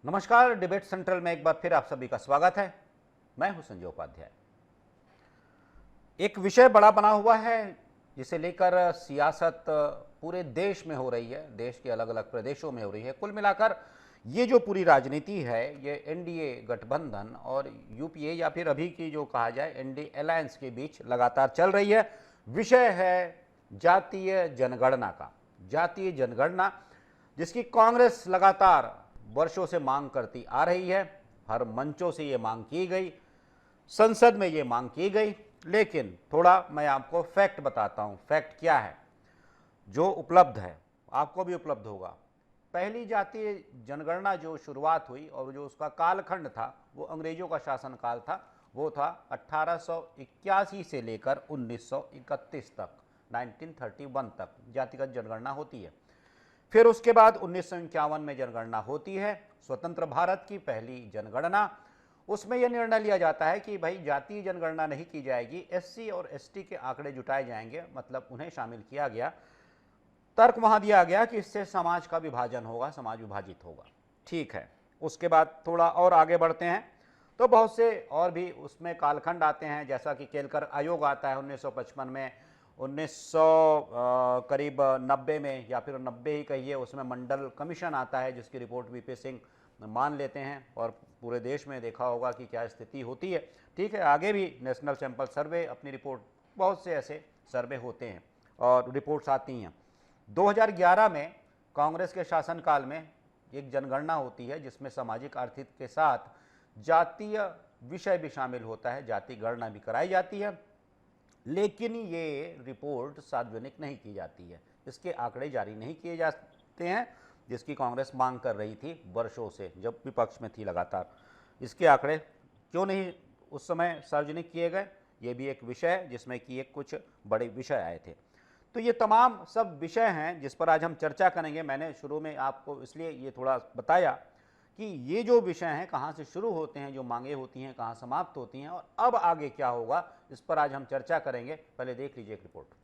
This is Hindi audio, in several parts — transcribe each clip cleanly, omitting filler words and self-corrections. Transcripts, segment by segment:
नमस्कार। डिबेट सेंट्रल में एक बार फिर आप सभी का स्वागत है। मैं हूं संजय उपाध्याय। एक विषय बड़ा बना हुआ है जिसे लेकर सियासत पूरे देश में हो रही है, देश के अलग अलग प्रदेशों में हो रही है। कुल मिलाकर ये जो पूरी राजनीति है ये एनडीए गठबंधन और यूपीए या फिर अभी की जो कहा जाए एनडीए अलायंस के बीच लगातार चल रही है। विषय है जातीय जनगणना का। जातीय जनगणना जिसकी कांग्रेस लगातार वर्षों से मांग करती आ रही है। हर मंचों से ये मांग की गई, संसद में ये मांग की गई, लेकिन थोड़ा मैं आपको फैक्ट बताता हूं। फैक्ट क्या है जो उपलब्ध है, आपको भी उपलब्ध होगा। पहली जातीय जनगणना जो शुरुआत हुई और जो उसका कालखंड था वो अंग्रेजों का शासनकाल था। वो था 1881 से लेकर 1931 तक, 1931 तक जातिगत जनगणना होती है। फिर उसके बाद 1951 में जनगणना होती है, स्वतंत्र भारत की पहली जनगणना। उसमें यह निर्णय लिया जाता है कि भाई जातीय जनगणना नहीं की जाएगी, एससी और एसटी के आंकड़े जुटाए जाएंगे, मतलब उन्हें शामिल किया गया। तर्क वहां दिया गया कि इससे समाज का विभाजन होगा, समाज विभाजित होगा। ठीक है, उसके बाद थोड़ा और आगे बढ़ते हैं तो बहुत से और भी उसमें कालखंड आते हैं, जैसा कि केलकर आयोग आता है 1955 में, 1900 करीब 90 में या फिर 90 ही कहिए, उसमें मंडल कमीशन आता है जिसकी रिपोर्ट वीपी सिंह मान लेते हैं और पूरे देश में देखा होगा कि क्या स्थिति होती है। ठीक है, आगे भी नेशनल सैंपल सर्वे अपनी रिपोर्ट, बहुत से ऐसे सर्वे होते हैं और रिपोर्ट्स आती हैं। 2011 में कांग्रेस के शासनकाल में एक जनगणना होती है जिसमें सामाजिक आर्थिक के साथ जातीय विषय भी शामिल होता है, जाति गणना भी कराई जाती है, लेकिन ये रिपोर्ट सार्वजनिक नहीं की जाती है, इसके आंकड़े जारी नहीं किए जाते हैं, जिसकी कांग्रेस मांग कर रही थी वर्षों से जब विपक्ष में थी लगातार। इसके आंकड़े क्यों नहीं उस समय सार्वजनिक किए गए, ये भी एक विषय है जिसमें कि एक कुछ बड़े विषय आए थे। तो ये तमाम सब विषय हैं जिस पर आज हम चर्चा करेंगे। मैंने शुरू में आपको इसलिए ये थोड़ा बताया कि ये जो विषय हैं कहाँ से शुरू होते हैं, जो मांगे होती हैं कहाँ समाप्त होती हैं और अब आगे क्या होगा, इस पर आज हम चर्चा करेंगे। पहले देख लीजिए एक रिपोर्ट।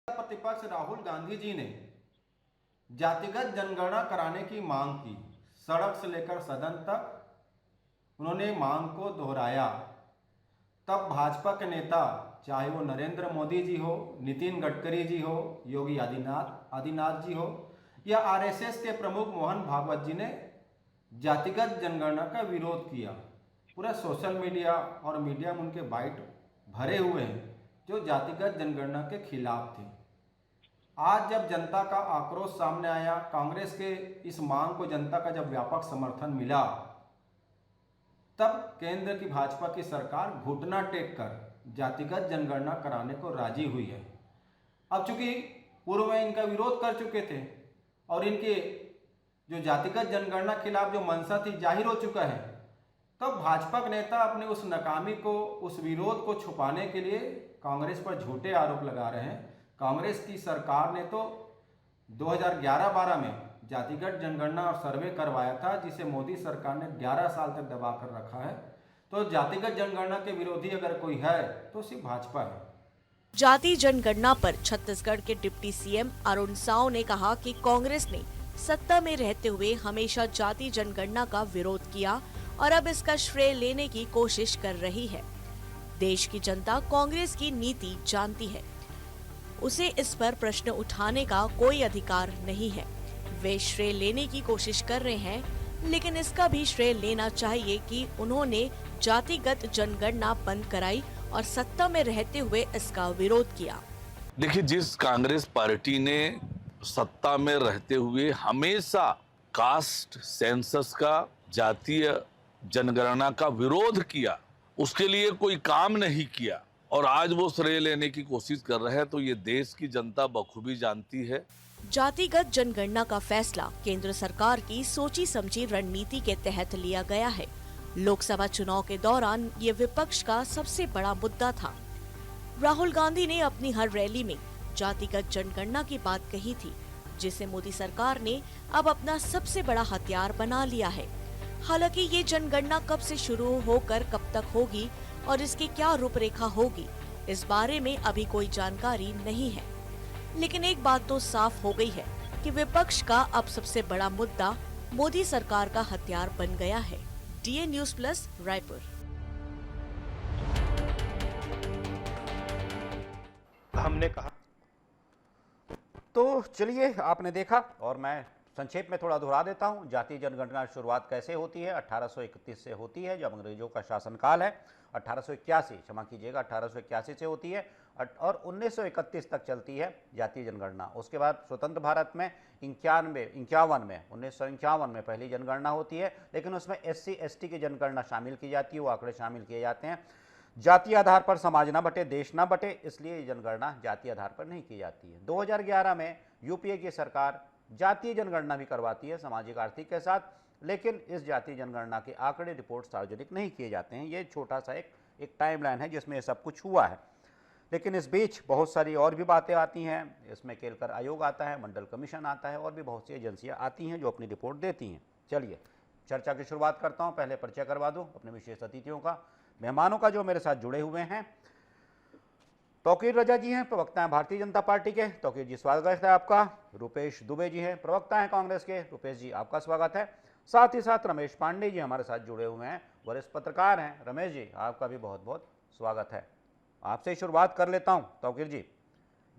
प्रतिपक्ष राहुल गांधी जी ने जातिगत जनगणना कराने की मांग की। सड़क से लेकर सदन तक उन्होंने मांग को दोहराया। तब भाजपा के नेता, चाहे वो नरेंद्र मोदी जी हो, नितिन गडकरी जी हो, योगी आदित्यनाथ जी हो या आरएसएस के प्रमुख मोहन भागवत जी ने जातिगत जनगणना का विरोध किया। पूरा सोशल मीडिया और मीडिया में उनके बाइट भरे हुए हैं जो जातिगत जनगणना के खिलाफ थे। आज जब जनता का आक्रोश सामने आया, कांग्रेस के इस मांग को जनता का जब व्यापक समर्थन मिला, तब केंद्र की भाजपा की सरकार घुटना टेक कर जातिगत जनगणना कराने को राजी हुई है। अब चूंकि पूर्व में इनका विरोध कर चुके थे और इनके जो जातिगत जनगणना के खिलाफ जो मंशा थी जाहिर हो चुका है, तब भाजपा के नेता अपने उस नाकामी को, उस विरोध को छुपाने के लिए कांग्रेस पर झूठे आरोप लगा रहे हैं। कांग्रेस की सरकार ने तो 2011-12 में जातिगत जनगणना और सर्वे करवाया था, जिसे मोदी सरकार ने 11 साल तक दबा कर रखा है। तो जातिगत जनगणना के विरोधी अगर कोई है तो सिर्फ भाजपा है। जाति जनगणना पर छत्तीसगढ़ के डिप्टी सीएम अरुण साव ने कहा कि कांग्रेस ने सत्ता में रहते हुए हमेशा जाति जनगणना का विरोध किया और अब इसका श्रेय लेने की कोशिश कर रही है। देश की जनता कांग्रेस की नीति जानती है, उसे इस पर प्रश्न उठाने का कोई अधिकार नहीं है। वे श्रेय लेने की कोशिश कर रहे हैं, लेकिन इसका भी श्रेय लेना चाहिए कि उन्होंने जातिगत जनगणना बंद कराई और सत्ता में रहते हुए इसका विरोध किया। देखिए, जिस कांग्रेस पार्टी ने सत्ता में रहते हुए हमेशा कास्ट सेंसस का, जातीय जनगणना का विरोध किया, उसके लिए कोई काम नहीं किया और आज वो श्रेय लेने की कोशिश कर रहे हैं, तो ये देश की जनता बखूबी जानती है। जातिगत जनगणना का फैसला केंद्र सरकार की सोची समझी रणनीति के तहत लिया गया है। लोकसभा चुनाव के दौरान ये विपक्ष का सबसे बड़ा मुद्दा था। राहुल गांधी ने अपनी हर रैली में जातिगत जनगणना की बात कही थी, जिसे मोदी सरकार ने अब अपना सबसे बड़ा हथियार बना लिया है। हालांकि ये जनगणना कब से शुरू होकर कब तक होगी और इसकी क्या रूपरेखा होगी, इस बारे में अभी कोई जानकारी नहीं है। लेकिन एक बात तो साफ हो गई है कि विपक्ष का अब सबसे बड़ा मुद्दा मोदी सरकार का हथियार बन गया है। DA news plus, Raipur. हमने कहा तो चलिए, आपने देखा और मैं संक्षेप में थोड़ा दोहरा देता हूं। जातीय जनगणना की शुरुआत कैसे होती है? 1831 से होती है, जब अंग्रेजों का शासनकाल है। 1881, क्षमा कीजिएगा, 1881 से होती है और 1931 तक चलती है जातीय जनगणना। उसके बाद स्वतंत्र भारत में 1951 में पहली जनगणना होती है, लेकिन उसमें SC ST की जनगणना शामिल की जाती है, वो आंकड़े शामिल किए जाते हैं। जातीय आधार पर समाज ना बटे, देश ना बटे, इसलिए जनगणना जातीय आधार पर नहीं की जाती है। 2011 में यूपीए की सरकार जातीय जनगणना भी करवाती है सामाजिक आर्थिक के साथ, लेकिन इस जातीय जनगणना के आंकड़े रिपोर्ट सार्वजनिक नहीं किए जाते हैं। ये छोटा सा एक टाइमलाइन है जिसमें ये सब कुछ हुआ है। लेकिन इस बीच बहुत सारी और भी बातें आती हैं। इसमें केलकर आयोग आता है, मंडल कमीशन आता है और भी बहुत सी एजेंसियां आती हैं जो अपनी रिपोर्ट देती हैं। चलिए चर्चा की शुरुआत करता हूं। पहले परिचय करवा दूं अपने विशेष अतिथियों का, मेहमानों का जो मेरे साथ जुड़े हुए हैं। तौकीर रजा जी हैं, प्रवक्ता हैं भारतीय जनता पार्टी के। तौकीर जी, स्वागत है आपका। रुपेश दुबे जी हैं, प्रवक्ता हैं कांग्रेस के। रुपेश जी, आपका स्वागत है। साथ ही साथ रमेश पांडे जी हमारे साथ जुड़े हुए हैं, वरिष्ठ पत्रकार हैं। रमेश जी, आपका भी बहुत बहुत स्वागत है। आपसे शुरुआत कर लेता हूं। तौकीर जी,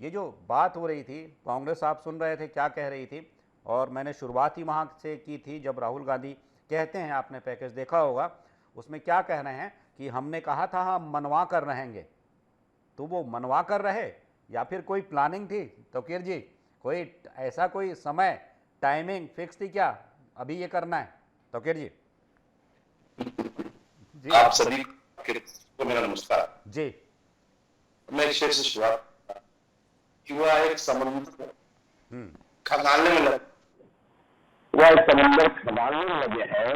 ये जो बात हो रही थी, कांग्रेस आप सुन रहे थे क्या कह रही थी, और मैंने शुरुआत ही वहाँ से की थी जब राहुल गांधी कहते हैं, आपने पैकेज देखा होगा, उसमें क्या कह रहे हैं कि हमने कहा था हम मनवा कर रहेंगे। तो वो मनवा कर रहे या फिर कोई प्लानिंग थी? तौकीर जी, कोई ऐसा कोई समय टाइमिंग फिक्स थी क्या, अभी ये करना है? तौकीर जी। जी, आप सभी को मेरा नमस्कार जी। मैं इस से शुरुआत कि वह एक समुद्र खंगालने में लगे, वह एक समुद्र खंगालने में लगे हैं,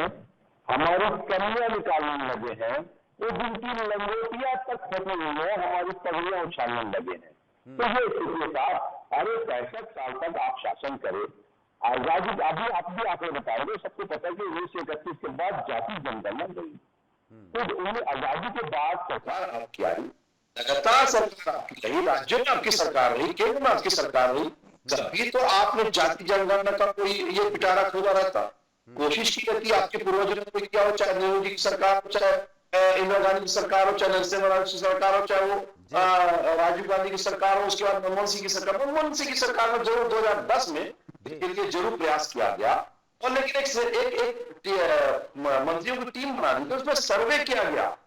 हमारी कमियां निकालने में लगे हैं, वो जिनकी लंगोटियां तक फटी हुई है हमारी पगड़ियां उछालने में लगे हैं। तो ये स्थिति के साथ अरे 65 साल तक आप शासन करें, आजादी अभी आप भी आंकड़े बता रहे हो, सबको पता है कि 1931 के बाद जाति जनगणना गई। तो उन्हें आजादी के बाद सरकार आपकी आई, लगातार सरकार आपकी रही, राज्यों में आपकी सरकार रही, केंद्र में आपकी सरकार रही, कभी तो आपने जाति जनगणना का कोई ये पिटारा खोला रहता, कोशिश की रहती आपके पूर्वजों ने कोई किया हो, चाहे नेहरू जी की सरकार हो, चाहे इंदिरा गांधी की सरकार हो, चाहे नरसिम्हा राव की सरकार हो, चाहे वो राजीव गांधी की सरकार हो, उसके बाद मनमोहन सिंह की सरकार। मनमोहन सिंह की सरकार में जरूर 2010 में इसके लिए जरूर प्रयास किया गया, और लेकिन एक मंत्रियों की टीम बना दी, तो उसमें सर्वे किया गया,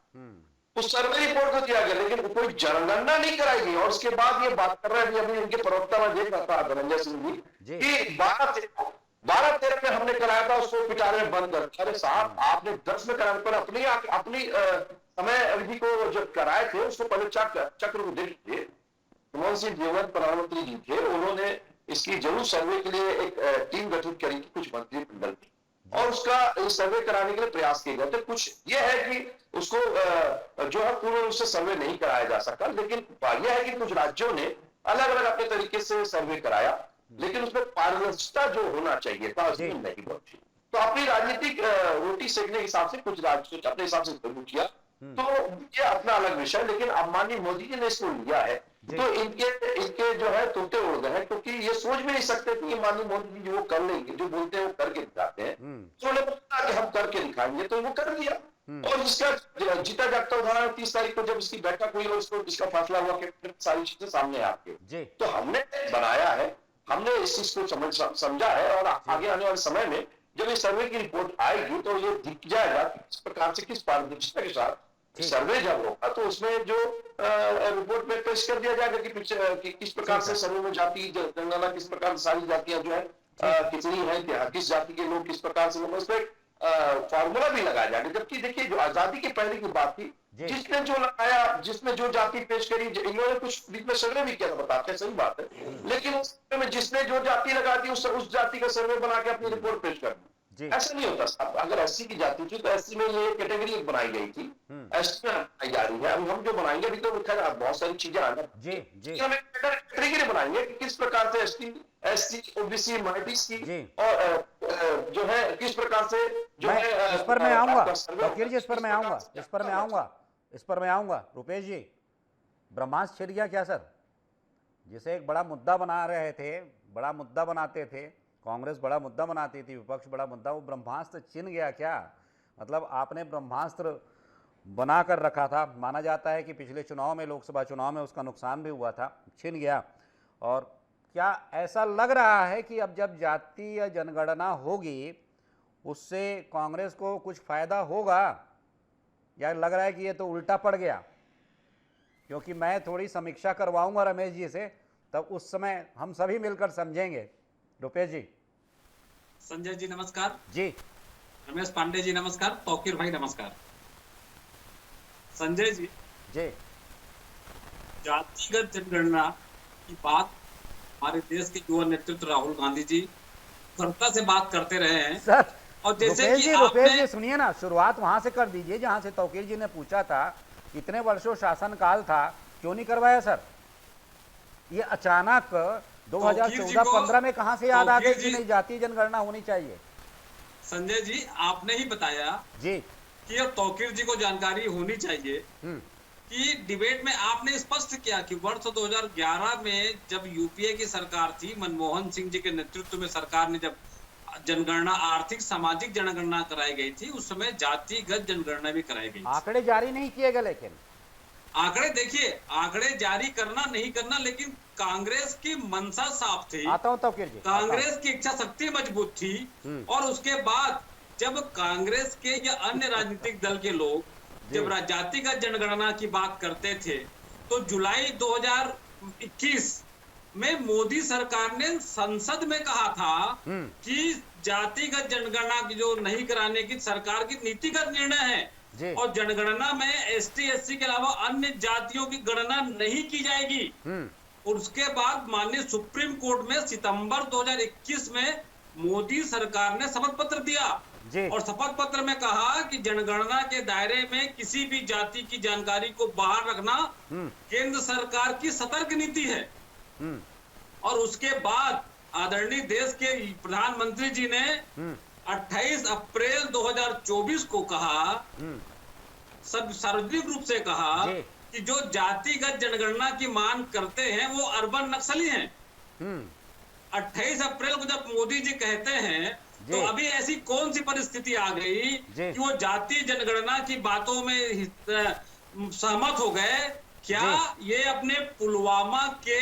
उस सर्वे रिपोर्ट को दिया गया, लेकिन कोई जनगणना नहीं कराई गई। और उसके बाद ये बात कर रहे हैं, अभी इनके प्रवक्ता में देख रहा था धनंजय सिंह जी कि 12-13 में हमने कराया था, उसको पिटारे में बंद कर। अरे साहब, आपने 10 में कराया, पर अपनी समय अवधि को जब कराए थे उसको पहले चक्र को देखिए। मनमोहन सिंह जीवन प्रधानमंत्री जी थे, उन्होंने इसकी जरूर सर्वे के लिए एक टीम गठित करी थी, कुछ मंत्रिमंडल की, और उसका सर्वे कराने के लिए प्रयास किए गए थे। कुछ ये है कि उसको जो है पूर्ण रूप से सर्वे नहीं कराया जा सका, लेकिन यह है कि कुछ राज्यों ने अलग अलग अपने तरीके से सर्वे कराया। लेकिन उसमें पारदर्शिता जो होना चाहिए था उसमें नहीं पहुंची। तो अपनी राजनीतिक रोटी सेकने के हिसाब से कुछ राजनीति अपने हिसाब से लागू किया, तो ये अपना अलग विषय। लेकिन अब माननीय मोदी जी ने इसको लिया है तो इनके जो है तोते उड़ गए हैं, क्योंकि ये सोच भी नहीं सकते कि माननीय मोदी जी वो कर लेंगे, जो बोलते हैं वो करके दिखाते हैं। तो उन्हें पता कि हम करके दिखाएंगे, तो वो कर दिया। और इसका जीता जागता उदाहरण 30 तारीख को जब इसकी बैठक हुई और इसको इसका फैसला हुआ कि सारी चीजें सामने आपके, तो हमने बनाया है, हमने इस चीज को समझा है। और आगे आने वाले समय में जब ये सर्वे की रिपोर्ट आएगी तो ये दिख जाएगा कि किस प्रकार से, किस पारदर्शिता के साथ सर्वे जब होगा तो उसमें जो रिपोर्ट में पेश कर दिया जाएगा कि किस प्रकार से सर्वे में जाति जनगणना, किस प्रकार से सारी जातियां जो है कितनी है, किस जाति के लोग किस प्रकार से, उस पर फॉर्मूला भी लगाया जाएगा। जबकि देखिए जो आजादी के पहले की बात थी, जिसने जो लगाया, जिसने जो जाति पेश करी, इन्होंने कुछ बीच में सर्वे भी किया था, बताते हैं, सही बात है। लेकिन उस सर्वे में जिसने जो जाति लगा दी उस जाति का सर्वे बना के अपनी रिपोर्ट पेश कर दी। ऐसा नहीं होता साहब। अगर एससी की जाति थी तो एससी में ये कैटेगरी एक बनाई गई थी, एसटी में बनाई जा रही है। अभी हम जो बनाएंगे अभी तो बहुत सारी चीजें आना, हम एक कैटेगरी बनाएंगे कि किस प्रकार से एससी ओबीसी माइनॉरिटीज की और जो है किस प्रकार से जो है। इस पर मैं आऊंगा वकील जी, इस पर मैं आऊंगा। रुपेश जी, ब्रह्मास्त्र छिड़ गया क्या सर? जिसे एक बड़ा मुद्दा बना रहे थे, बड़ा मुद्दा बनाते थे, कांग्रेस बड़ा मुद्दा बनाती थी, विपक्ष बड़ा मुद्दा, वो ब्रह्मास्त्र छिन गया क्या? मतलब आपने ब्रह्मास्त्र बना कर रखा था, माना जाता है कि पिछले चुनाव में, लोकसभा चुनाव में उसका नुकसान भी हुआ था, छिन गया। और क्या ऐसा लग रहा है कि अब जब जातीय जनगणना होगी उससे कांग्रेस को कुछ फायदा होगा, या लग रहा है कि ये तो उल्टा पड़ गया? क्योंकि मैं थोड़ी समीक्षा करवाऊंगा रमेश जी से, तब उस समय हम सभी मिलकर समझेंगे। रुपेश जी। संजय जी नमस्कार। जी। रमेश पांडे जी नमस्कार। तौकीर भाई नमस्कार। संजय जी, जातिगत जनगणना की बात हमारे देश के युवा नेतृत्व राहुल गांधी जी सरलता से बात करते रहे हैं सर। और जैसे कि रुपेश जी सुनिए ना, शुरुआत वहां से कर दीजिए जहां से तौकीर जी ने पूछा था, कितने वर्षों शासनकाल था, क्यों नहीं करवाया सर? ये अचानक 2014-15 में कहां से याद आ गई कि नहीं जातीय जनगणना होनी चाहिए? संजय जी, आपने ही बताया जी कि अब तौकीर जी को जानकारी होनी चाहिए कि डिबेट में आपने स्पष्ट किया कि वर्ष 2011 में जब यूपीए की सरकार थी, मनमोहन सिंह जी के नेतृत्व में सरकार ने जब जनगणना, आर्थिक सामाजिक जनगणना कराई गई थी, उस समय जातिगत जनगणना भी कराई गई। आंकड़े जारी नहीं किए गए, लेकिन आंकड़े देखिए, आंकड़े जारी करना नहीं करना, लेकिन कांग्रेस की मंशा साफ थी। आता हूं तौकीर जी। कांग्रेस की इच्छा शक्ति मजबूत थी। और उसके बाद जब कांग्रेस के या अन्य राजनीतिक दल के लोग जब जातिगत जनगणना की बात करते थे, तो जुलाई 2021 में मोदी सरकार ने संसद में कहा था कि जातिगत जनगणना की जो नहीं कराने की सरकार की नीतिगत निर्णय है और जनगणना में एसटी एससी के अलावा अन्य जातियों की गणना नहीं की जाएगी। उसके बाद माननीय सुप्रीम कोर्ट में सितंबर 2021 में मोदी सरकार ने शपथ पत्र दिया और शपथ पत्र में कहा कि जनगणना के दायरे में किसी भी जाति की जानकारी को बाहर रखना केंद्र सरकार की सतर्क नीति है। और उसके बाद आदरणीय देश के प्रधानमंत्री जी ने 28 अप्रैल 2024 को कहा, सब सार्वजनिक रूप से कहा कि जो जातिगत जनगणना की मांग करते हैं वो अर्बन नक्सली हैं। 28 अप्रैल को जब मोदी जी कहते हैं तो अभी ऐसी कौन सी परिस्थिति आ गई कि वो जातीय जनगणना की बातों में सहमत हो गए? क्या ये अपने पुलवामा के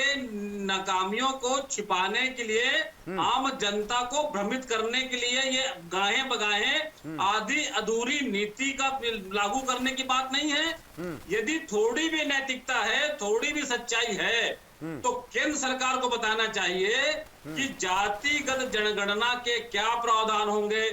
नाकामियों को छिपाने के लिए, आम जनता को भ्रमित करने के लिए ये गाहें बगाहें आधी अधूरी नीति का लागू करने की बात नहीं है? यदि थोड़ी भी नैतिकता है, थोड़ी भी सच्चाई है, तो केंद्र सरकार को बताना चाहिए कि जातिगत जनगणना के क्या प्रावधान होंगे।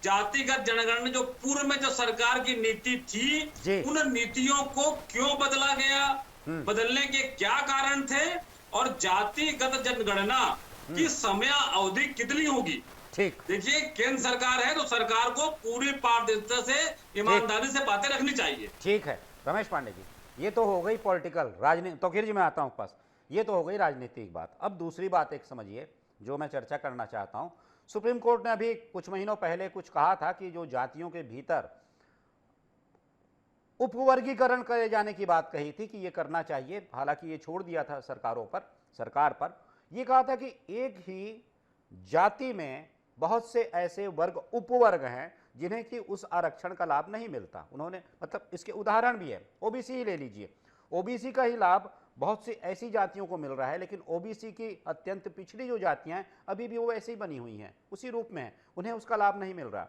जातिगत जनगणना जो पूर्व में जो सरकार की नीति थी, उन नीतियों को क्यों बदला गया, बदलने के क्या कारण थे, और जातिगत जनगणना की समय अवधि कितनी होगी। ठीक, देखिए केंद्र सरकार है तो सरकार को पूरी पारदर्शिता से, ईमानदारी से बातें रखनी चाहिए। ठीक है रमेश पांडे जी, ये तो हो गई पॉलिटिकल राजनीति। तौकीर जी मैं आता हूं पास, ये तो हो गई राजनीतिक बात। अब दूसरी बात एक समझिए, जो मैं चर्चा करना चाहता हूं। सुप्रीम कोर्ट ने अभी कुछ महीनों पहले कुछ कहा था कि जो जातियों के भीतर उपवर्गीकरण करे जाने की बात कही थी कि ये करना चाहिए, हालांकि ये छोड़ दिया था सरकार पर। ये कहा था कि एक ही जाति में बहुत से ऐसे वर्ग उपवर्ग हैं जिन्हें कि उस आरक्षण का लाभ नहीं मिलता। उन्होंने मतलब इसके उदाहरण भी है, ओबीसी ही ले लीजिए, ओबीसी का ही लाभ बहुत सी ऐसी जातियों को मिल रहा है, लेकिन ओबीसी की अत्यंत पिछड़ी जो जातियां हैं अभी भी वो ऐसे ही बनी हुई हैं, उसी रूप में है, उन्हें उसका लाभ नहीं मिल रहा।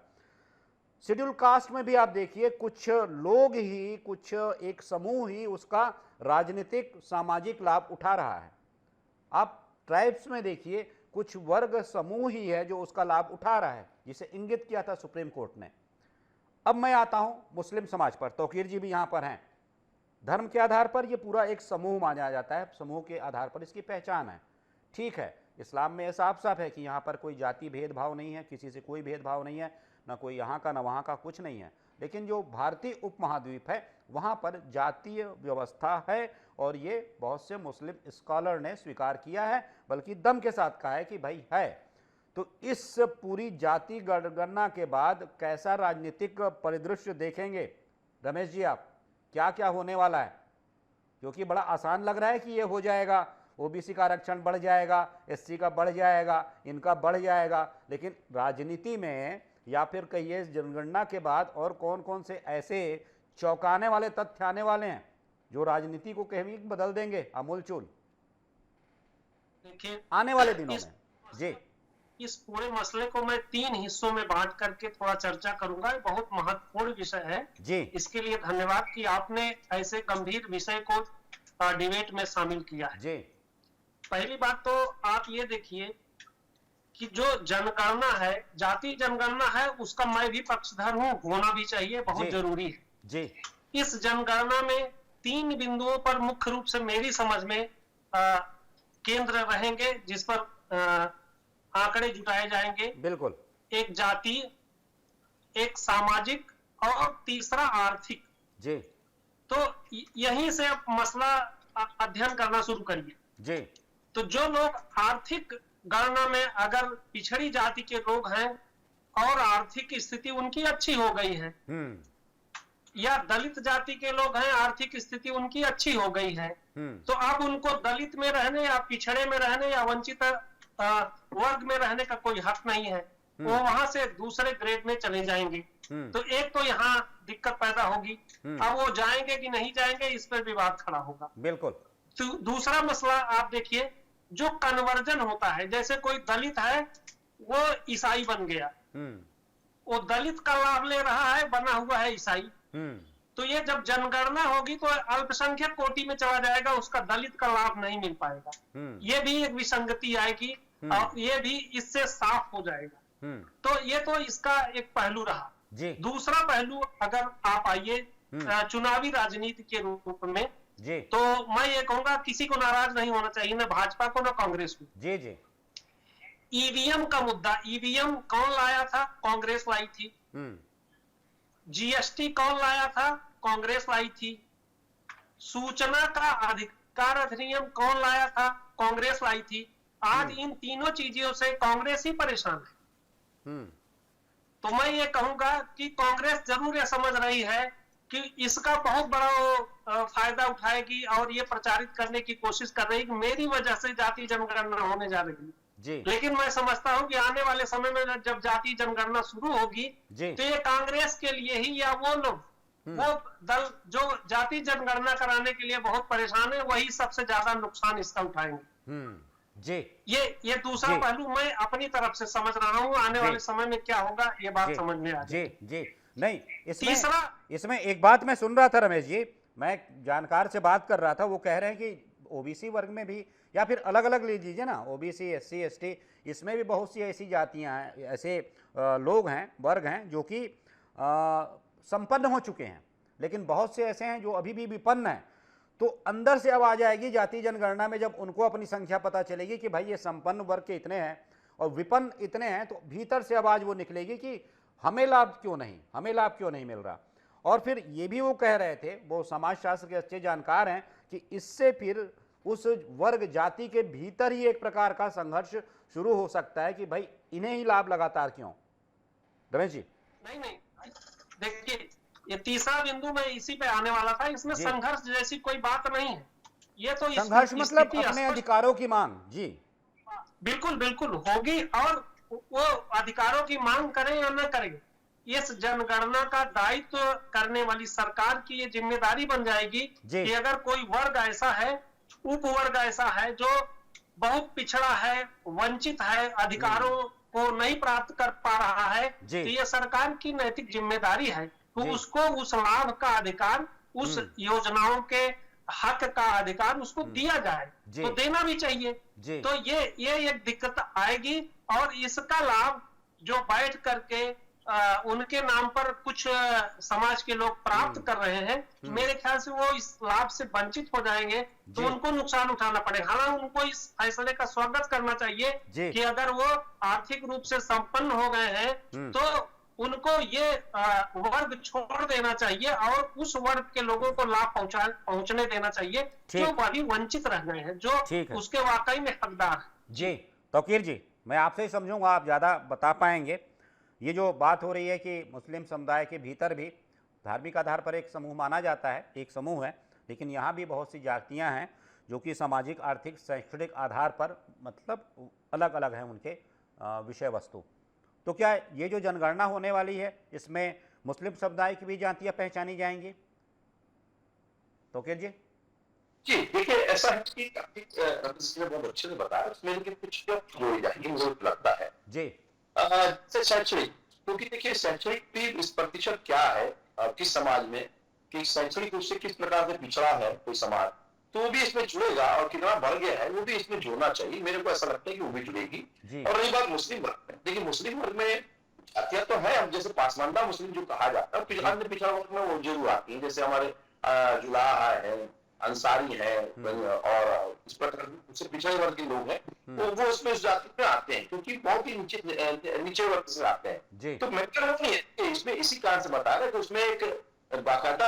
शेड्यूल कास्ट में भी आप देखिए कुछ लोग ही, कुछ एक समूह ही उसका राजनीतिक सामाजिक लाभ उठा रहा है। आप ट्राइब्स में देखिए कुछ वर्ग समूह ही है जो उसका लाभ उठा रहा है, जिसे इंगित किया था सुप्रीम कोर्ट ने। अब मैं आता हूं मुस्लिम समाज पर, तौकीर जी भी यहां पर हैं। धर्म के आधार पर यह पूरा एक समूह माना जाता है, समूह के आधार पर इसकी पहचान है, ठीक है। इस्लाम में साफ साफ है कि यहाँ पर कोई जाति भेदभाव नहीं है, किसी से कोई भेदभाव नहीं है, ना कोई यहाँ का ना वहाँ का, कुछ नहीं है। लेकिन जो भारतीय उपमहाद्वीप है वहाँ पर जातीय व्यवस्था है, और ये बहुत से मुस्लिम स्कॉलर ने स्वीकार किया है, बल्कि दम के साथ कहा है कि भाई है। तो इस पूरी जाति गणना के बाद कैसा राजनीतिक परिदृश्य देखेंगे रमेश जी आप, क्या क्या होने वाला है? क्योंकि बड़ा आसान लग रहा है कि ये हो जाएगा, ओबीसी का आरक्षण बढ़ जाएगा, एससी का बढ़ जाएगा, इनका बढ़ जाएगा, लेकिन राजनीति में या फिर कहिए जनगणना के बाद और कौन कौन से ऐसे चौंकाने वाले तथ्य आने वाले हैं जो राजनीति को कहीं बदल देंगे आमूलचूल देखिए आने वाले दिनों में? जी, इस पूरे मसले को मैं 3 हिस्सों में बांट करके थोड़ा चर्चा करूंगा। ये बहुत महत्वपूर्ण विषय है जी, इसके लिए धन्यवाद कि आपने ऐसे गंभीर विषय को डिबेट में शामिल किया है। जी, पहली बात तो आप ये देखिए कि जो जनगणना है, जाति जनगणना है, उसका मैं भी पक्षधर हूं, होना भी चाहिए, बहुत जी, जरूरी है। जी, इस जनगणना में 3 बिंदुओं पर मुख्य रूप से मेरी समझ में केंद्र रहेंगे, जिस पर आंकड़े जुटाए जाएंगे। बिल्कुल, एक जाति, एक सामाजिक और तीसरा आर्थिक। जी, तो यहीं से आप मसला अध्ययन करना शुरू करिए। जी, तो जो लोग आर्थिक गणना में अगर पिछड़ी जाति के लोग हैं और आर्थिक स्थिति उनकी अच्छी हो गई है, या दलित जाति के लोग हैं, आर्थिक स्थिति उनकी अच्छी हो गई है, तो अब उनको दलित में रहने या पिछड़े में रहने या वंचित वर्ग में रहने का कोई हक नहीं है, वो वहां से दूसरे ग्रेड में चले जाएंगे। तो एक तो यहाँ दिक्कत पैदा होगी। अब वो जाएंगे कि नहीं जाएंगे, इस पर विवाद खड़ा होगा। बिल्कुल। तो दूसरा मसला आप देखिए, जो कन्वर्जन होता है, जैसे कोई दलित है वो ईसाई बन गया, वो दलित का लाभ ले रहा है, बना हुआ है ईसाई, तो ये जब जनगणना होगी तो अल्पसंख्यक कोटि में चला जाएगा, उसका दलित का लाभ नहीं मिल पाएगा। ये भी एक विसंगति आएगी और ये भी इससे साफ हो जाएगा। तो ये तो इसका एक पहलू रहा। दूसरा पहलू अगर आप आइए चुनावी राजनीति के रूप में, जी, तो मैं ये कहूंगा किसी को नाराज नहीं होना चाहिए, ना भाजपा को ना कांग्रेस को। जी, जी, ईवीएम का मुद्दा, ईवीएम कौन लाया था? कांग्रेस लाई थी। जीएसटी कौन लाया था? कांग्रेस लाई थी। सूचना का अधिकार अधिनियम कौन लाया था? कांग्रेस लाई थी। आज इन तीनों चीजों से कांग्रेस ही परेशान है। तो मैं ये कहूंगा कि कांग्रेस जरूर ये समझ रही है कि इसका बहुत बड़ा फायदा उठाएगी और ये प्रचारित करने की कोशिश कर रही है कि मेरी वजह से जाति जनगणना होने जा रही है। लेकिन मैं समझता हूं कि आने वाले समय में जब जाति जनगणना शुरू होगी तो ये कांग्रेस के लिए ही, या वो लोग, वो दल जो जाति जनगणना कराने के लिए बहुत परेशान है, वही सबसे ज्यादा नुकसान इसका उठाएंगे। जी, ये दूसरा पहलू मैं अपनी तरफ से समझ रहा हूँ। आने वाले समय में क्या होगा ये बात समझ में आ जाए। जी, जी, नहीं, तीसरा, इसमें एक बात मैं सुन रहा था रमेश जी, मैं जानकार से बात कर रहा था, वो कह रहे हैं कि ओबीसी वर्ग में भी, या फिर अलग अलग ले लीजिए ना, ओबीसी, एससी, एसटी, इसमें भी बहुत सी ऐसी जातियां हैं, ऐसे लोग हैं, वर्ग हैं जो कि संपन्न हो चुके हैं, लेकिन बहुत से ऐसे हैं जो अभी भी विपन्न हैं। तो अंदर से अब आ जाएगी जाति जनगणना में, जब उनको अपनी संख्या पता चलेगी कि भाई ये संपन्न वर्ग के इतने हैं और विपन्न इतने हैं, तो भीतर से आवाज वो निकलेगी कि हमें लाभ क्यों नहीं, हमें लाभ क्यों नहीं मिल रहा। और फिर ये भी वो कह रहे थे, वो समाजशास्त्र के अच्छे जानकार हैं, कि इससे फिर उस वर्ग जाति के भीतर ही एक प्रकार का संघर्ष शुरू हो सकता है कि भाई इन्हें ही लाभ लगातार क्यों। रमेश जी। नहीं नहीं, देखिए ये तीसरा बिंदु मैं इसी पे आने वाला था। इसमें जी। संघर्ष जैसी कोई बात नहीं है। ये तो संघर्ष मतलब स्थिति अपने स्पष्ट- अधिकारों की मांग। जी बिल्कुल बिल्कुल होगी, और वो अधिकारों की मांग करें या न करें, इस जनगणना का दायित्व करने वाली सरकार की ये जिम्मेदारी बन जाएगी जी। कि अगर कोई वर्ग ऐसा है, उपवर्ग ऐसा है जो बहुत पिछड़ा है, वंचित है, अधिकारों को नहीं प्राप्त कर पा रहा है, जी। तो ये सरकार की नैतिक जिम्मेदारी है तो जी। उसको उस लाभ का अधिकार, उस योजनाओं के हक का अधिकार उसको दिया जाए, जी। तो देना भी चाहिए। जी। तो ये एक दिक्कत आएगी, और इसका लाभ जो बैठ करके उनके नाम पर कुछ समाज के लोग प्राप्त कर रहे हैं, मेरे ख्याल से वो इस लाभ से वंचित हो जाएंगे, तो जी। उनको नुकसान उठाना पड़ेगा। हालांकि उनको इस फैसले का स्वागत करना चाहिए जी। कि अगर वो आर्थिक रूप से संपन्न हो गए हैं तो उनको ये वर्ग छोड़ देना चाहिए और उस वर्ग के लोगों को लाभ पहुंचने देना चाहिए जो अभी वंचित रह गए हैं, जो ठीक है। उसके वाकई में हकदार है। जी तौकीर जी, मैं आपसे ही समझूंगा, आप ज़्यादा बता पाएंगे। ये जो बात हो रही है कि मुस्लिम समुदाय के भीतर भी धार्मिक आधार पर एक समूह माना जाता है, एक समूह है, लेकिन यहाँ भी बहुत सी जातियाँ हैं जो कि सामाजिक, आर्थिक, शैक्षणिक आधार पर मतलब अलग अलग हैं उनके विषय वस्तु। तो क्या ये जो जनगणना होने वाली है इसमें मुस्लिम समुदाय की भी जातियाँ पहचानी जाएंगी? तौकीर जी। जी देखिए, ऐसा है कि बहुत अच्छे से बताया, उसमें लेकिन कुछ जोड़ी जाएंगी मुझे लगता है जी। शैक्षणिक, क्योंकि देखिए शैक्षणिक भी इस प्रतिशत क्या है किस समाज में, कि शैक्षणिक रूप से किस प्रकार से पिछड़ा है कोई समाज, तो वो भी इसमें जुड़ेगा, और कितना बढ़ गया है वो भी इसमें जुड़ना चाहिए। मेरे को ऐसा लगता है कि वो भी जुड़ेगी। और रही बात मुस्लिम वर्ग में, देखिए मुस्लिम वर्ग में जातियां तो है, अब जैसे पासमानदा मुस्लिम जो कहा जाता है, पिछड़ा वर्ग में वो जरूर आती है, जैसे हमारे जुलाहा है, अंसारी है, और इस प्रकार से पिछड़े वर्ग के लोग हैं, तो वो उसमें उस जाति में आते हैं, क्योंकि बहुत ही नीचे वर्ग से आते हैं। तो मैं कह रहा हूँ इसमें इसी कारण से बता रहा है कि उसमें एक बाकायदा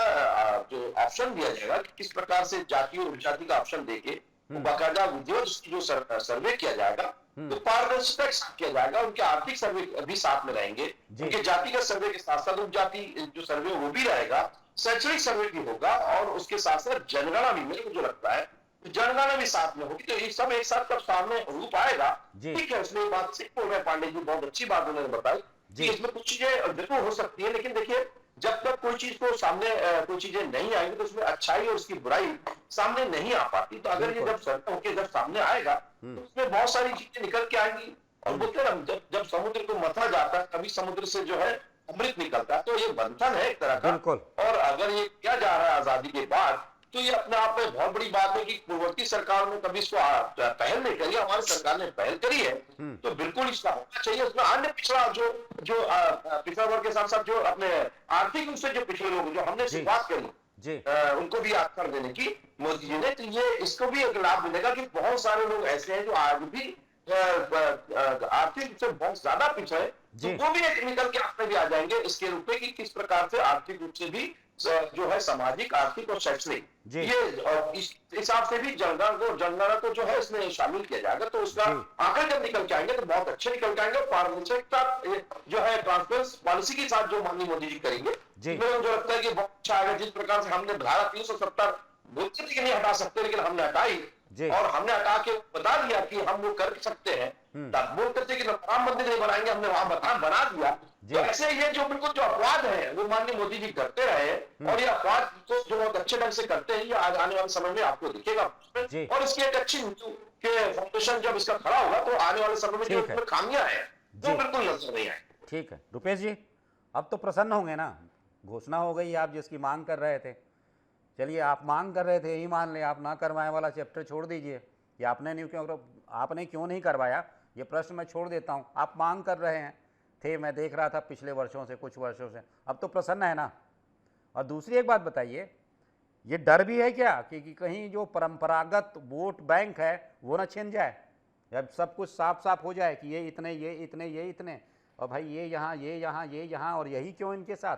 जो ऑप्शन दिया जाएगा कि किस प्रकार से जाति और उपजाति का ऑप्शन देके बाकायदा विधिवत जो सर्वे किया जाएगा, तो पारदर्शिता के साथ किया जाएगा, उनके आर्थिक सर्वे भी साथ में रहेंगे, उनके जाति का सर्वे के साथ साथ उपजाति जो सर्वे वो भी रहेगा, शैक्षणिक सर्वे भी होगा, और उसके साथ साथ जनगणना भी, मेरे को जो लगता है जनगणना भी साथ में होगी। तो ये सब एक साथ तब सामने रूप आएगा। ठीक है, उसमें बात से पांडे जी बहुत अच्छी बात उन्होंने बताई कि इसमें कुछ चीजें जरूर हो सकती है, लेकिन देखिए जब तक कोई चीज को सामने कोई चीजें नहीं आएंगी तो उसमें अच्छाई और उसकी बुराई सामने नहीं आ पाती। तो अगर ये जब सर्वे होकर जब सामने आएगा तो उसमें बहुत सारी चीजें निकल के आएंगी। और बोलते हैं जब समुद्र को मथा जाता है तभी समुद्र से जो है अमृत निकलता है, तो ये बंधन है एक तरह का। और अगर ये किया जा रहा है आजादी के बाद, तो ये अपने आप में बहुत बड़ी बात है कि पूर्ववर्ती सरकार ने कभी इसको पहल नहीं करी, हमारी सरकार ने पहल करी है, तो बिल्कुल इसका होना चाहिए। उसमें अन्य पिछड़ा जो पिछड़ा वर्ग के साथ साथ जो अपने आर्थिक रूप से जो पिछड़े लोग जो हमने शुरुआत करी, उनको भी आकर देने की मोदी जी ने, तो ये इसको भी एक लाभ मिलेगा कि बहुत सारे लोग ऐसे हैं जो आज भी आर्थिक रूप से बहुत ज्यादा पिछड़े, तो वो भी एक निकल के आपने भी आ जाएंगे इसके रूप में कि किस प्रकार से आर्थिक रूप से भी जो है सामाजिक, आर्थिक और शैक्षणिक, ये इस हिसाब से भी जनगणना को जो है इसमें शामिल किया जाएगा। तो उसका आंकड़े जब निकल के आएंगे तो बहुत अच्छे निकल के आएंगे। पारदर्शिता जो है ट्रांसपेरेंस पॉलिसी के साथ जो माननीय मोदी जी करेंगे, मेरे मुझे लगता है कि बहुत अच्छा आएगा। जिस प्रकार से हमने धारा 370 बोलते थे कि नहीं हटा सकते, लेकिन हमने हटाई और हमने हटा के बता दिया कि हम वो कर सकते हैं। बोलते थे कि राम मंदिर नहीं बनाएंगे, हमने वहां बना दिया। तो ऐसे ये जो बिल्कुल जो अपवाद है वो माननीय मोदी जी करते रहे, और ये अपवाद तो जो बहुत अच्छे ढंग से करते हैं, ये आज आने वाले समय में आपको दिखेगा। और इसकी एक अच्छी के फाउंडेशन जब इसका खड़ा होगा तो आने वाले समय में जो इसमें खामियां हैं वो बिल्कुल नजर नहीं आए। ठीक है रुपेश जी, अब तो प्रसन्न होंगे ना, घोषणा हो गई आप जिसकी मांग कर रहे थे। चलिए, आप मांग कर रहे थे, यही मान लें, आप ना करवाए वाला चैप्टर छोड़ दीजिए। ये आपने क्यों नहीं करवाया, ये प्रश्न मैं छोड़ देता हूँ। आप मांग कर रहे हैं थे, मैं देख रहा था पिछले वर्षों से, कुछ वर्षों से, अब तो प्रसन्न है ना। और दूसरी एक बात बताइए, ये डर भी है क्या कि कहीं जो परंपरागत वोट बैंक है वो ना छिन जाए, जब सब कुछ साफ साफ हो जाए कि ये इतने, ये इतने, ये इतने, और भाई ये यहाँ, ये यहाँ, ये यहाँ, और यही क्यों इनके साथ,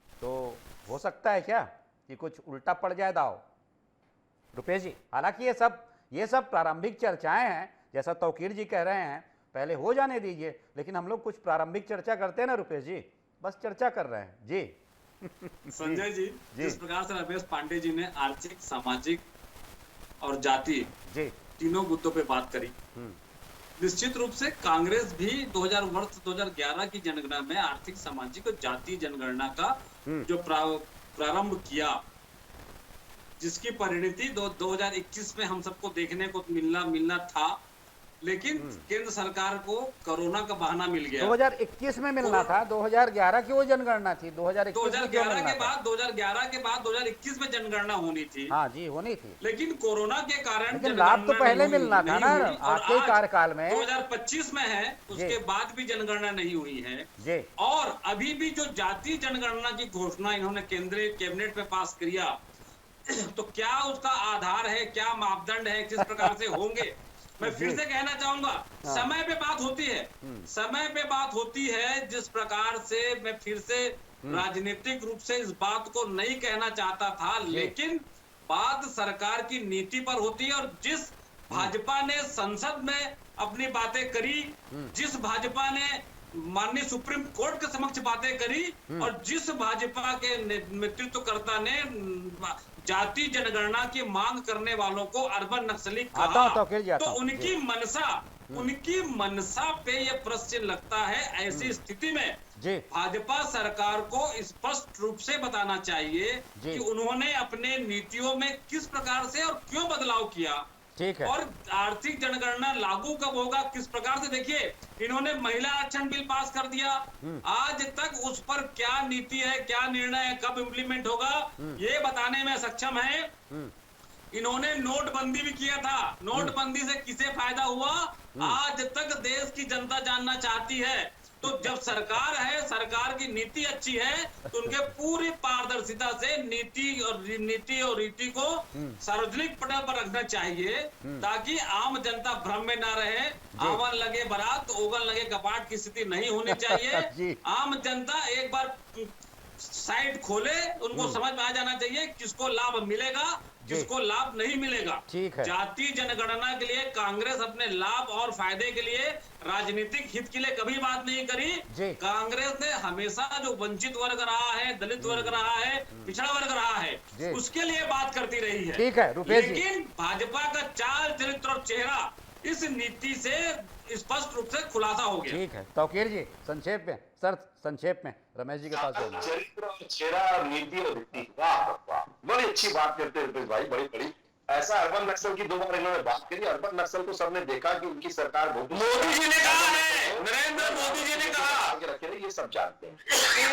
तो हो सकता है क्या कि कुछ उल्टा पड़ जाए दाव? रुपेश जी, हालांकि ये सब प्रारंभिक चर्चाएं हैं, जैसा तौकीर जी कह रहे हैं, पहले हो जाने दीजिए, लेकिन हम लोग कुछ प्रारंभिक चर्चा करते हैं ना रुपेश जी, बस चर्चा कर रहे हैं जी। संजय जी, जिस प्रकार से रमेश पांडे जी ने आर्थिक, सामाजिक और जाति जी तीनों मुद्दों पे बात करी, निश्चित रूप से कांग्रेस भी 2011 की जनगणना में आर्थिक, सामाजिक और जातीय जनगणना का जो प्रारंभ किया, जिसकी परिणति 2021 में हम सबको देखने को मिलना था, लेकिन केंद्र सरकार को कोरोना का बहाना मिल गया। 2021 में मिलना था, 2011 की वो जनगणना थी, 2021 के बाद 2021 में जनगणना होनी थी। हाँ जी, होनी थी, लेकिन कोरोना के कारण लाभ तो पहले मिलना था ना आपके कार्यकाल में। 2025 में है, उसके बाद भी जनगणना नहीं हुई है जी। और अभी भी जो जातीय जनगणना की घोषणा इन्होंने केंद्रीय कैबिनेट में पास किया, तो क्या उसका आधार है, क्या मापदंड है, किस प्रकार से होंगे, मैं फिर से कहना चाहूंगा, समय पे बात होती है, समय पे बात होती है। जिस प्रकार से मैं फिर से राजनीतिक रूप से इस बात को नहीं कहना चाहता था, लेकिन बात सरकार की नीति पर होती है। और जिस भाजपा ने संसद में अपनी बातें करी, जिस भाजपा ने माननीय सुप्रीम कोर्ट के समक्ष बातें करी, और जिस भाजपा के नेतृत्वकर्ता ने जाति जनगणना की मांग करने वालों को अर्बन नक्सली कहा, तो उनकी मनसा पे ये प्रश्न लगता है। ऐसी स्थिति में भाजपा सरकार को स्पष्ट रूप से बताना चाहिए कि उन्होंने अपने नीतियों में किस प्रकार से और क्यों बदलाव किया, ठीक है, और आर्थिक जनगणना लागू कब होगा, किस प्रकार से। देखिए, इन्होंने महिला आरक्षण बिल पास कर दिया, आज तक उस पर क्या नीति है, क्या निर्णय है, कब इम्प्लीमेंट होगा, ये बताने में सक्षम है। इन्होंने नोटबंदी भी किया था, नोटबंदी से किसे फायदा हुआ, आज तक देश की जनता जानना चाहती है। तो जब सरकार है, सरकार की नीति अच्छी है, तो उनके पूरी पारदर्शिता से नीति और रीति को सार्वजनिक पटल पर रखना चाहिए, ताकि आम जनता भ्रम में ना रहे। आवन लगे बारात, ओगन लगे कपाट की स्थिति नहीं होनी चाहिए। आम जनता एक बार साइट खोले, उनको समझ में आ जाना चाहिए किसको लाभ मिलेगा, किसको लाभ नहीं मिलेगा। ठीक है। जातीय जनगणना के लिए कांग्रेस अपने लाभ और फायदे के लिए, राजनीतिक हित के लिए कभी बात नहीं करी। कांग्रेस ने हमेशा जो वंचित वर्ग रहा है, दलित वर्ग रहा है, पिछड़ा वर्ग रहा है, उसके लिए बात करती रही है। ठीक है, लेकिन भाजपा का चाल, चरित्र और चेहरा इस नीति से स्पष्ट रूप से खुलासा हो गया। ठीक है, तौकीर जी संक्षेप में, सर संक्षेप में, रमेश जी के पास चरित्र और चेहरा, नीति और नीति, वाह वाह, बड़ी अच्छी बात करते हैं रुपेश भाई, बड़ी बड़ी। ऐसा अर्बन नक्सल की 2 बार इन्होंने बात करी। अर्बन नक्सल को सबने देखा कि उनकी सरकार मोदी जी ने कहा है, नरेंद्र मोदी जी ने कहा रखे, ये सब जानते हैं,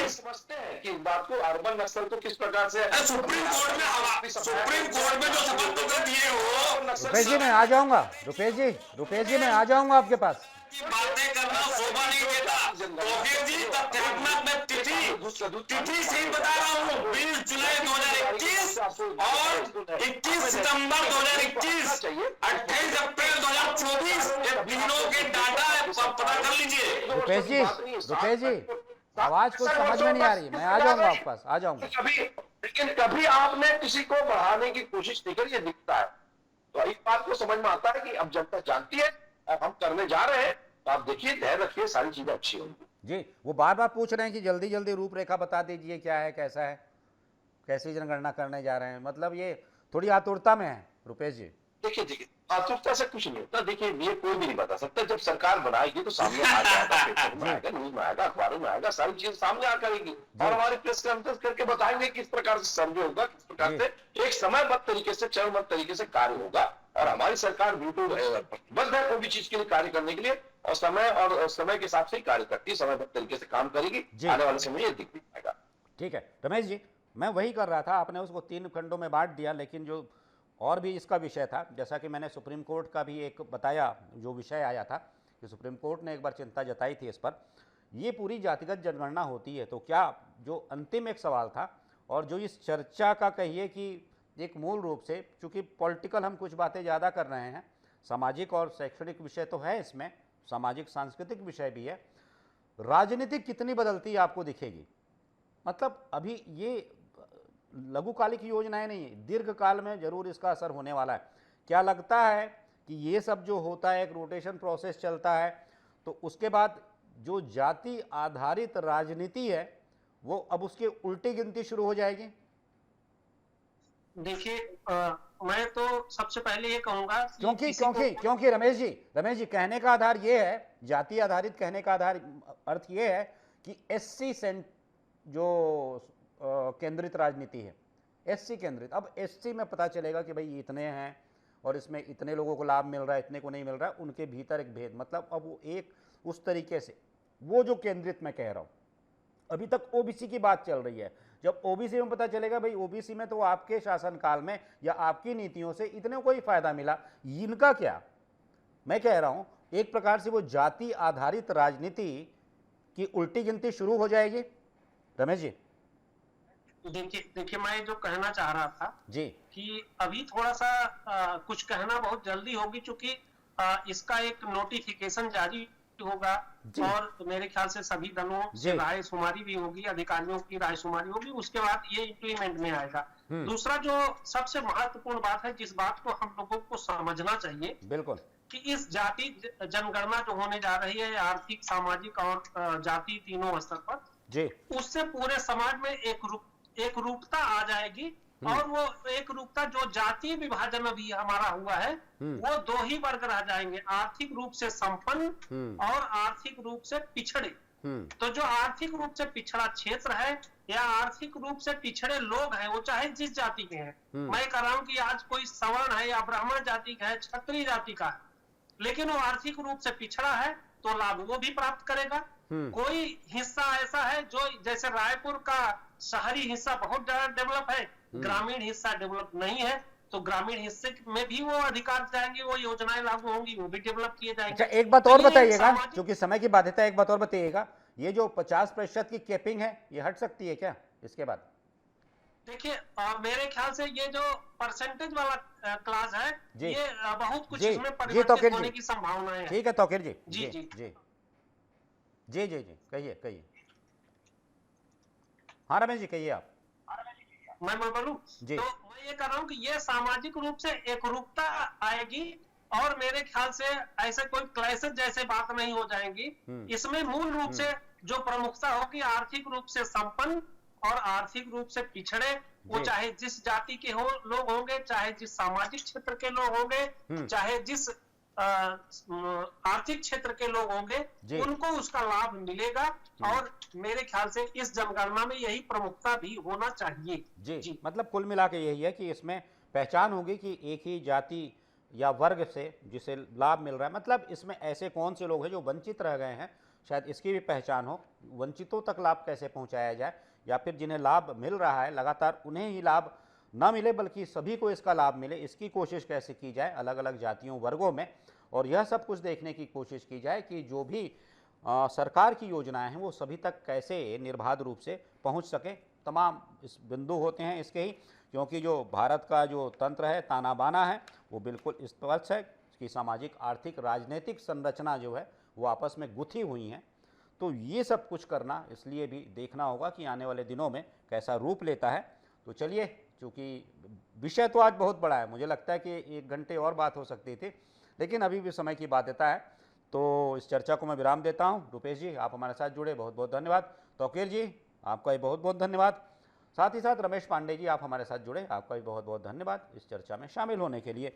ये समझते हैं कि इस बात को, अर्बन नक्सल को किस प्रकार से सुप्रीम कोर्ट में जो शपथ पत्र दिए हो। रुपेश जी मैं आ जाऊंगा, रुपेश जी मैं आ जाऊंगा आपके पास। बातें करना शोभा नहीं देता। जी तथ्यात्मक में तिथि से बता रहा हूँ, 20 जुलाई 2021 और 21 सितंबर 2021, 28 अप्रैल 2024, ये दिनों के डाटा पता कर लीजिए। रुपेश जी आवाज कुछ समझ में नहीं आ रही, मैं आ जाऊंगा आपके पास, आ जाऊंगा। लेकिन कभी आपने किसी को बढ़ाने की कोशिश नहीं करी, ये दिखता है। तो इस बात को समझ में आता है कि अब जनता जानती है, अब हम करने जा रहे हैं, तो आप देखिए, धैर्य रखिए, सारी चीजें अच्छी होंगी। जी, वो बार बार पूछ रहे हैं कि जल्दी जल्दी रूपरेखा बता दीजिए, क्या है, कैसा है, कैसी जनगणना करने जा रहे हैं, मतलब ये थोड़ी आतुरता में है रुपेश जी। देखिए आतुरता से कुछ नहीं होता। देखिए, ये कोई भी नहीं बता सकता। जब सरकार बनाएगी तो सामने आ जाएगा, पेपर में आएगा, न्यूज में आएगा, अखबारों में आएगा, सारी चीजें सामने आ करेगी, और हमारी प्रेस कॉन्फ्रेंस करके बताएंगे किस प्रकार से सर्वे होगा, किस प्रकार से एक समयबद्ध तरीके से, चरणबद्ध तरीके से कार्य होगा। और हमारी सरकार बिल्कुल प्रतिबद्ध है कोई भी चीज के लिए कार्य करने के लिए, और समय के हिसाब से ही कार्य करती है, समयबद्ध तरीके से काम करेगी। आने वाले समय ये दिख पाएगा। ठीक है रमेश जी, मैं वही कर रहा था, आपने उसको 3 खंडों में बांट दिया, लेकिन जो और भी इसका विषय था, जैसा कि मैंने सुप्रीम कोर्ट का भी एक बताया, जो विषय आया था कि सुप्रीम कोर्ट ने एक बार चिंता जताई थी इस पर, ये पूरी जातिगत जनगणना होती है तो क्या, जो अंतिम एक सवाल था, और जो इस चर्चा का कहिए कि एक मूल रूप से, चूंकि पॉलिटिकल हम कुछ बातें ज़्यादा कर रहे हैं, सामाजिक और शैक्षणिक विषय तो है इसमें, सामाजिक सांस्कृतिक विषय भी है, राजनीति कितनी बदलती आपको दिखेगी। मतलब अभी ये लघुकालिक योजनाएं नहीं है, दीर्घकाल में जरूर इसका असर होने वाला है। क्या लगता है कि ये सब जो होता है, एक रोटेशन प्रोसेस चलता है, तो उसके बाद जो जाति आधारित राजनीति है वो अब उसकी उल्टी गिनती शुरू हो जाएगी? देखिए, मैं तो सबसे पहले ये कहूंगा कि क्योंकि किसी को- क्योंकि क्योंकि रमेश जी कहने का आधार ये है, जाति आधारित कहने का आधार अर्थ ये है कि एससी सेंट जो केंद्रित राजनीति है, एससी केंद्रित। अब एससी में पता चलेगा कि भाई इतने हैं और इसमें इतने लोगों को लाभ मिल रहा है, इतने को नहीं मिल रहा है, उनके भीतर एक भेद, मतलब अब वो एक उस तरीके से, वो जो केंद्रित मैं कह रहा हूं, अभी तक ओबीसी की बात चल रही है। जब ओबीसी में पता चलेगा भाई ओबीसी में तो आपके शासनकाल में या आपकी नीतियों से इतने को ही फायदा मिला, इनका क्या? मैं कह रहा हूं एक प्रकार से वो जाति आधारित राजनीति की उल्टी गिनती शुरू हो जाएगी। रमेश जी देखिए, मैं जो कहना चाह रहा था जी कि अभी थोड़ा सा कुछ कहना बहुत जल्दी होगी, क्योंकि इसका एक नोटिफिकेशन जारी होगा जी। और मेरे ख्याल से सभी दलों जी। से रायशुमारी भी होगी, अधिकारियों की रायशुमारी होगी, उसके बाद ये इम्प्लीमेंट में आएगा। दूसरा जो सबसे महत्वपूर्ण बात है, जिस बात को हम लोगों को समझना चाहिए, बिल्कुल, कि इस जाति जनगणना जो होने जा रही है, आर्थिक, सामाजिक और जाति तीनों स्तर पर, जी उससे पूरे समाज में एक रूपता आ जाएगी। और वो एक रूपता, जो जातीय विभाजन अभी हमारा हुआ है, वो दो ही वर्ग रह जाएंगे, आर्थिक रूप से संपन्न और आर्थिक रूप से पिछड़े। तो जो आर्थिक रूप से पिछड़ा क्षेत्र है या आर्थिक रूप से पिछड़े लोग हैं, वो चाहे जिस जाति के हैं, मैं कह रहा हूं कि आज कोई सवर्ण है या ब्राह्मण जाति का है, क्षत्रिय जाति का है, लेकिन वो आर्थिक रूप से पिछड़ा है, तो लाभ वो भी प्राप्त करेगा। कोई हिस्सा ऐसा है जो, जैसे रायपुर का शहरी हिस्सा बहुत ज्यादा डेवलप है, ग्रामीण हिस्सा डेवलप नहीं है, तो ग्रामीण हिस्से में भी वो अधिकार जाएंगे, वो योजनाएं लागू होंगी, वो भी डेवलप किए जाएंगे। अच्छा, एक बात और तो ये बताइएगा, सामाजिक- क्योंकि समय की बाध्यता है, एक बात और बताइएगा, ये जो 50% की कैपिंग है ये हट सकती है क्या इसके बाद? देखिए, मेरे ख्याल से ये जो परसेंटेज वाला क्लास है, जी। ये बहुत कुछ जी, इसमें जी, परिवर्तित तौकीर होने जी। की संभावनाएं हैं। ठीक है तौकीर जी, जी, जी जी। जी जी जी जी कहिए कहिए। हाँ रमेश जी कहिए आप। मैं बोलूं, जी। तो मैं ये कह रहा हूं कि ये सामाजिक रूप से एकरूपता आएगी, और मेरे ख्याल से ऐसे कोई क्लैशेस जैसे बात नहीं हो जाएंगी। इसमें मूल रूप से जो प्रमुखता होगी, आर्थिक रूप से संपन्न और आर्थिक रूप से पिछड़े, वो जी। चाहे जिस जाति के लोग होंगे, चाहे जिस सामाजिक क्षेत्र के लोग होंगे, चाहे जिस आर्थिक क्षेत्र के लोग होंगे, जी। उनको उसका लाभ मिलेगा। और मेरे ख्याल से इस जनगणना में यही प्रमुखता भी होना चाहिए। जी मतलब कुल मिला के यही है कि इसमें पहचान होगी कि एक ही जाति या वर्ग से जिसे लाभ मिल रहा है, मतलब इसमें ऐसे कौन से लोग हैं जो वंचित रह गए हैं, शायद इसकी भी पहचान हो, वंचितों तक लाभ कैसे पहुंचाया जाए, या फिर जिन्हें लाभ मिल रहा है लगातार उन्हें ही लाभ ना मिले बल्कि सभी को इसका लाभ मिले, इसकी कोशिश कैसे की जाए अलग अलग जातियों वर्गों में। और यह सब कुछ देखने की कोशिश की जाए कि जो भी सरकार की योजनाएं हैं वो सभी तक कैसे निर्बाध रूप से पहुंच सके। तमाम इस बिंदु होते हैं इसके ही, क्योंकि जो भारत का जो तंत्र है, ताना बाना है, वो बिल्कुल स्पष्ट है कि सामाजिक आर्थिक राजनीतिक संरचना जो है वो आपस में गुथी हुई हैं। तो ये सब कुछ करना इसलिए भी देखना होगा कि आने वाले दिनों में कैसा रूप लेता है। तो चलिए, चूँकि विषय तो आज बहुत बड़ा है, मुझे लगता है कि 1 घंटे और बात हो सकती थी, लेकिन अभी भी समय की बाध्यता है, तो इस चर्चा को मैं विराम देता हूं। रुपेश जी आप हमारे साथ जुड़े, बहुत बहुत धन्यवाद। तौकीर जी आपका भी बहुत बहुत धन्यवाद। साथ ही साथ रमेश पांडे जी आप हमारे साथ जुड़े, आपका भी बहुत बहुत धन्यवाद इस चर्चा में शामिल होने के लिए।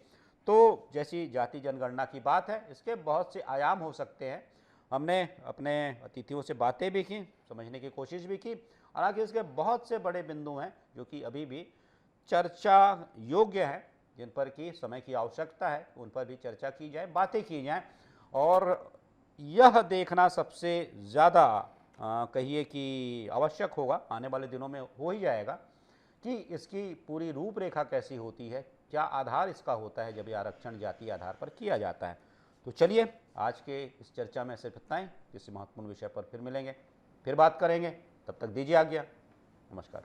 तो जैसी जाति जनगणना की बात है, इसके बहुत से आयाम हो सकते हैं। हमने अपने अतिथियों से बातें भी की, समझने की कोशिश भी की, हालांकि इसके बहुत से बड़े बिंदु हैं जो कि अभी भी चर्चा योग्य हैं, जिन पर कि समय की आवश्यकता है, उन पर भी चर्चा की जाए, बातें की जाएं। और यह देखना सबसे ज़्यादा कहिए कि आवश्यक होगा, आने वाले दिनों में हो ही जाएगा, कि इसकी पूरी रूपरेखा कैसी होती है, क्या आधार इसका होता है जब ये आरक्षण जाति आधार पर किया जाता है। तो चलिए, आज के इस चर्चा में सिर्फ इतना ही, किसी महत्वपूर्ण विषय पर फिर मिलेंगे, फिर बात करेंगे, तब तक दीजिए आज्ञा, नमस्कार।